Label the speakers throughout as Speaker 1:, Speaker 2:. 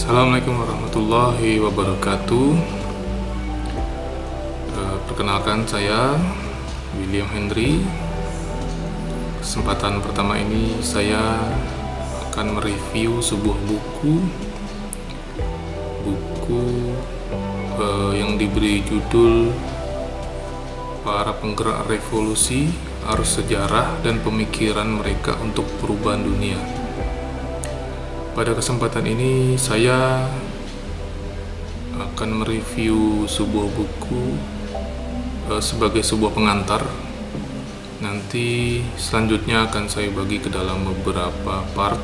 Speaker 1: Assalamualaikum warahmatullahi wabarakatuh. Perkenalkan, saya William Henry. Kesempatan pertama ini saya akan mereview sebuah buku yang diberi judul Para Penggerak Revolusi, Arus Sejarah dan Pemikiran Mereka untuk Perubahan Dunia. Pada kesempatan ini saya akan mereview sebuah buku sebagai sebuah pengantar. Nanti selanjutnya akan saya bagi ke dalam beberapa part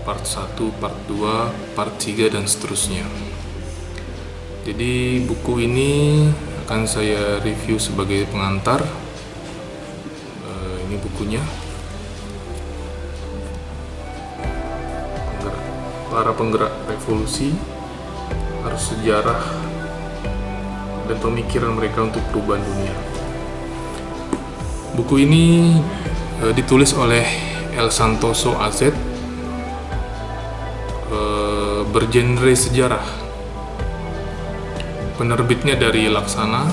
Speaker 1: 1, part 2, part 3 dan seterusnya. Jadi buku ini akan saya review sebagai pengantar. Ini bukunya, Para Penggerak Revolusi, Arus Sejarah dan Pemikiran Mereka untuk Perubahan Dunia. Buku ini ditulis oleh El Santoso AZ, bergenre sejarah. Penerbitnya dari Laksana,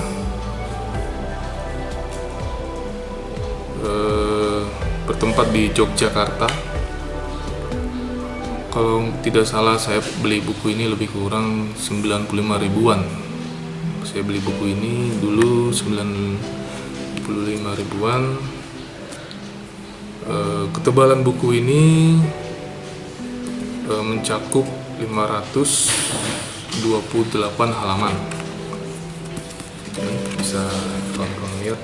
Speaker 1: bertempat di Yogyakarta. Kalau tidak salah saya beli buku ini lebih kurang 95 ribuan. Saya beli buku ini dulu 95 ribuan. Ketebalan buku ini mencakup 528 halaman. Bisa kawan-kawan lihat,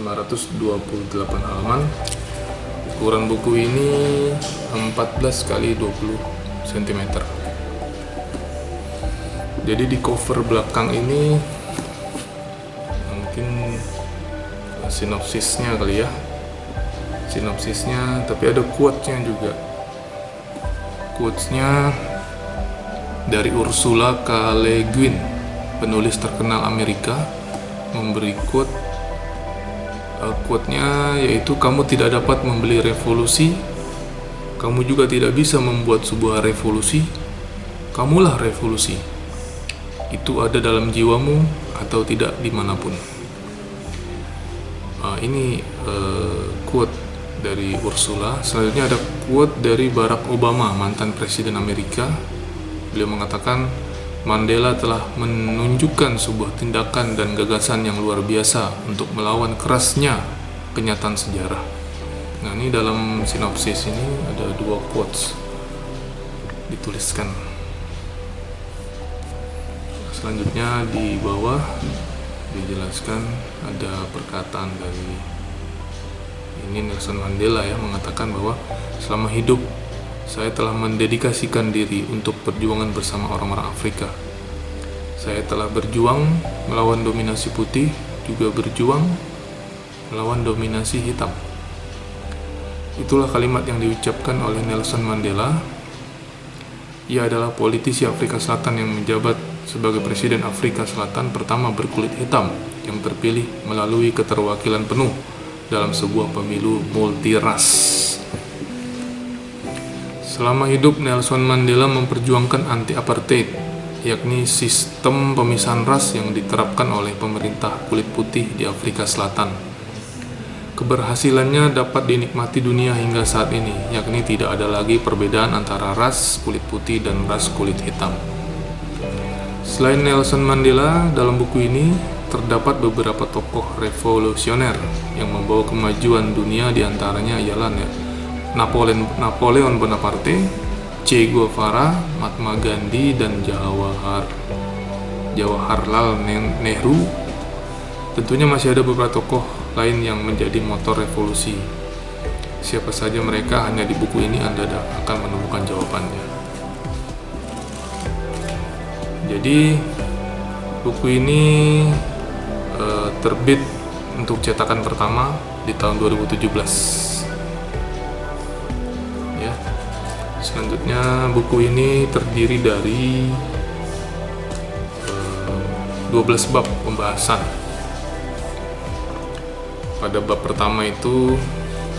Speaker 1: 528 halaman. Ukuran buku ini 14 kali 20 cm. Jadi di cover belakang ini mungkin sinopsisnya kali ya. Sinopsisnya, tapi ada quotes-nya juga. Quotes-nya dari Ursula K. Le Guin, penulis terkenal Amerika, memberi quote-nya yaitu, kamu tidak dapat membeli revolusi, kamu juga tidak bisa membuat sebuah revolusi, kamulah revolusi. Itu ada dalam jiwamu atau tidak dimanapun. Ini quote dari Ursula. Selanjutnya ada quote dari Barack Obama, mantan presiden Amerika. Beliau mengatakan, Mandela telah menunjukkan sebuah tindakan dan gagasan yang luar biasa untuk melawan kerasnya kenyataan sejarah. Nah, ini dalam sinopsis ini ada 2 quotes dituliskan. Selanjutnya di bawah dijelaskan ada perkataan dari Nelson Mandela ya, mengatakan bahwa selama hidup saya telah mendedikasikan diri untuk perjuangan bersama orang-orang Afrika. Saya telah berjuang melawan dominasi putih, juga berjuang melawan dominasi hitam. Itulah kalimat yang diucapkan oleh Nelson Mandela. Ia adalah politisi Afrika Selatan yang menjabat sebagai Presiden Afrika Selatan pertama berkulit hitam yang terpilih melalui keterwakilan penuh dalam sebuah pemilu multiras. Selama hidup, Nelson Mandela memperjuangkan anti-apartheid, yakni sistem pemisahan ras yang diterapkan oleh pemerintah kulit putih di Afrika Selatan. Keberhasilannya dapat dinikmati dunia hingga saat ini, yakni tidak ada lagi perbedaan antara ras kulit putih dan ras kulit hitam. Selain Nelson Mandela, dalam buku ini terdapat beberapa tokoh revolusioner yang membawa kemajuan dunia, diantaranya ialah Napoleon Bonaparte, Che Guevara, Mahatma Gandhi, dan Jawaharlal Nehru. Tentunya masih ada beberapa tokoh lain yang menjadi motor revolusi. Siapa saja mereka, hanya di buku ini Anda akan menemukan jawabannya. Jadi buku ini terbit untuk cetakan pertama di tahun 2017. Selanjutnya buku ini terdiri dari 12 bab pembahasan. Pada bab pertama itu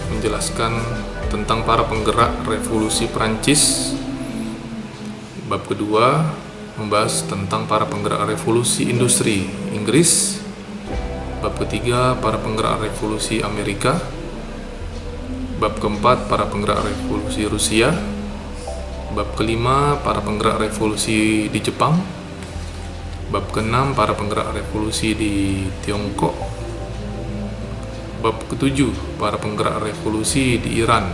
Speaker 1: menjelaskan tentang para penggerak revolusi Prancis. Bab kedua membahas tentang para penggerak revolusi industri Inggris. Bab ketiga para penggerak revolusi Amerika. Bab keempat para penggerak revolusi Rusia. Bab kelima para penggerak revolusi di Jepang. Bab keenam para penggerak revolusi di Tiongkok. Bab ketujuh para penggerak revolusi di Iran.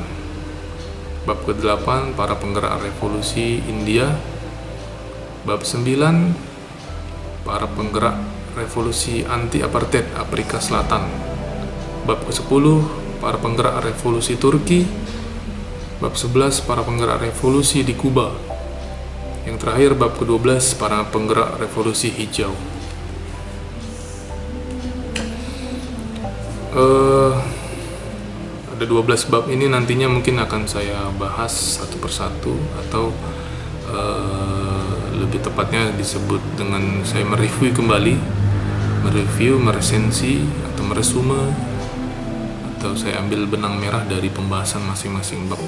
Speaker 1: Bab ke-8 para penggerak revolusi India. Bab 9 para penggerak revolusi anti-apartheid Afrika Selatan. Bab ke-10 para penggerak revolusi Turki. Bab 11 para penggerak revolusi di Kuba. Yang terakhir bab ke-12 para penggerak revolusi hijau. Ada 12 bab ini nantinya mungkin akan saya bahas satu persatu, atau lebih tepatnya disebut dengan saya mereview kembali, meresensi atau meresume, atau saya ambil benang merah dari pembahasan masing-masing bab.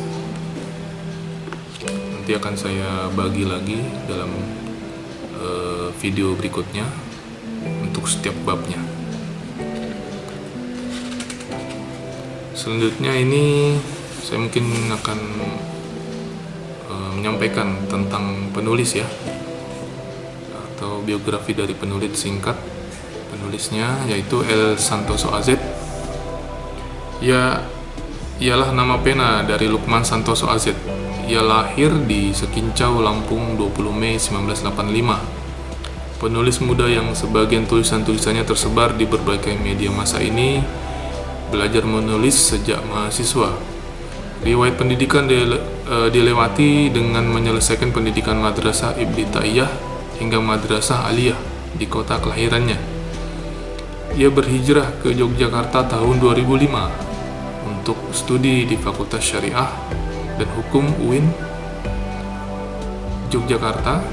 Speaker 1: Nanti akan saya bagi lagi dalam video berikutnya untuk setiap babnya. Selanjutnya ini saya mungkin akan menyampaikan tentang penulis ya, atau biografi dari penulis singkat. Penulisnya yaitu El Santoso Azed. Ialah nama pena dari Lukman Santoso Azed. Ia lahir di Sekincau, Lampung 20 Mei 1985. Penulis muda yang sebagian tulisan-tulisannya tersebar di berbagai media massa ini belajar menulis sejak mahasiswa. Riwayat pendidikan dilewati dengan menyelesaikan pendidikan Madrasah Ibtidaiyah hingga Madrasah Aliyah di kota kelahirannya. Ia berhijrah ke Yogyakarta tahun 2005 untuk studi di Fakultas Syariah dan Hukum UIN Yogyakarta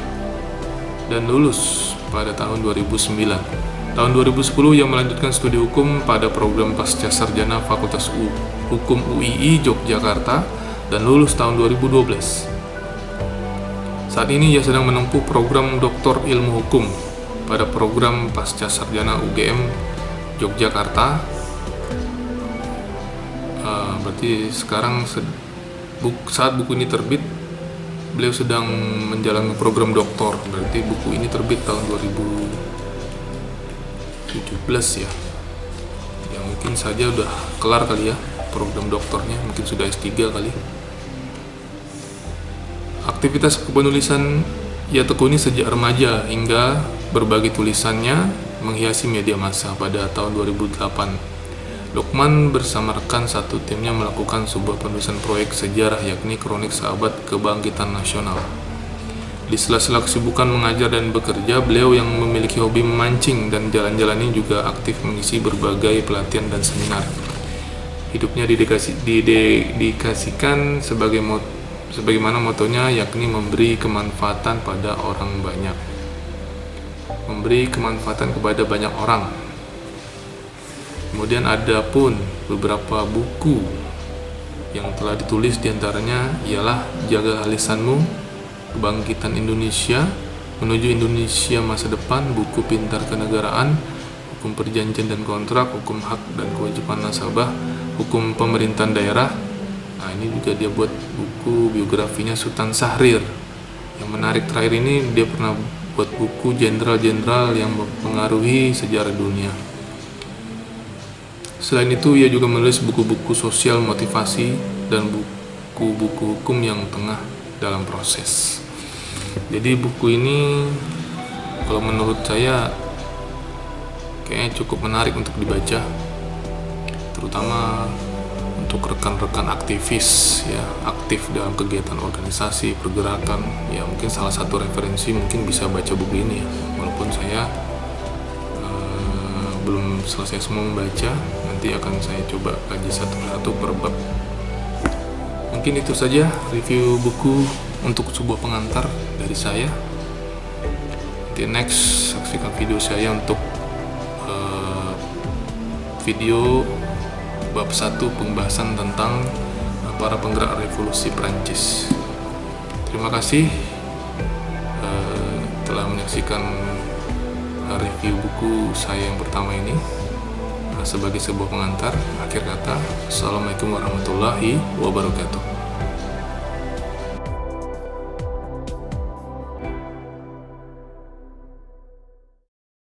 Speaker 1: dan lulus pada tahun 2009. Tahun 2010 ia melanjutkan studi hukum pada program Pasca Sarjana Fakultas Hukum UII Yogyakarta dan lulus tahun 2012. Saat ini ia sedang menempuh program Doktor Ilmu Hukum pada program Pasca Sarjana UGM Yogyakarta. Berarti sekarang saat buku ini terbit, beliau sedang menjalani program doktor. Berarti buku ini terbit tahun 2017 ya. Ya mungkin saja udah kelar kali ya program doktornya, mungkin sudah S3 kali. Aktivitas kepenulisan ia tekuni sejak remaja hingga berbagai tulisannya menghiasi media massa. Pada tahun 2008 Lukman bersama rekan satu timnya melakukan sebuah penulisan proyek sejarah, yakni Kronik Sahabat Kebangkitan Nasional. Di sela-sela kesibukan mengajar dan bekerja, beliau yang memiliki hobi memancing dan jalan-jalan ini juga aktif mengisi berbagai pelatihan dan seminar. Hidupnya didedikasikan sebagaimana motonya, yakni memberi kemanfaatan pada orang banyak. Memberi kemanfaatan kepada banyak orang. Kemudian ada pun beberapa buku yang telah ditulis, diantaranya ialah Jaga Lisanmu, Kebangkitan Indonesia, Menuju Indonesia Masa Depan, Buku Pintar Kenegaraan, Hukum Perjanjian dan Kontrak, Hukum Hak dan Kewajiban Nasabah, Hukum Pemerintahan Daerah. Nah ini juga dia buat buku biografinya Sultan Syahrir. Yang menarik terakhir ini dia pernah buat buku jenderal-jenderal yang mempengaruhi sejarah dunia. Selain itu, ia juga menulis buku-buku sosial motivasi dan buku-buku hukum yang tengah dalam proses. Jadi buku ini kalau menurut saya kayaknya cukup menarik untuk dibaca, terutama untuk rekan-rekan aktivis ya, aktif dalam kegiatan organisasi, pergerakan. Ya mungkin salah satu referensi mungkin bisa baca buku ini ya, walaupun saya belum selesai semua membaca. Nanti akan saya coba kaji satu-satu per bab. Mungkin itu saja review buku untuk sebuah pengantar dari saya. Nanti next saksikan video saya untuk video bab 1 pembahasan tentang para penggerak revolusi Prancis. Terima kasih telah menyaksikan review buku saya yang pertama ini. Sebagai sebuah pengantar, akhir kata, Assalamualaikum warahmatullahi wabarakatuh.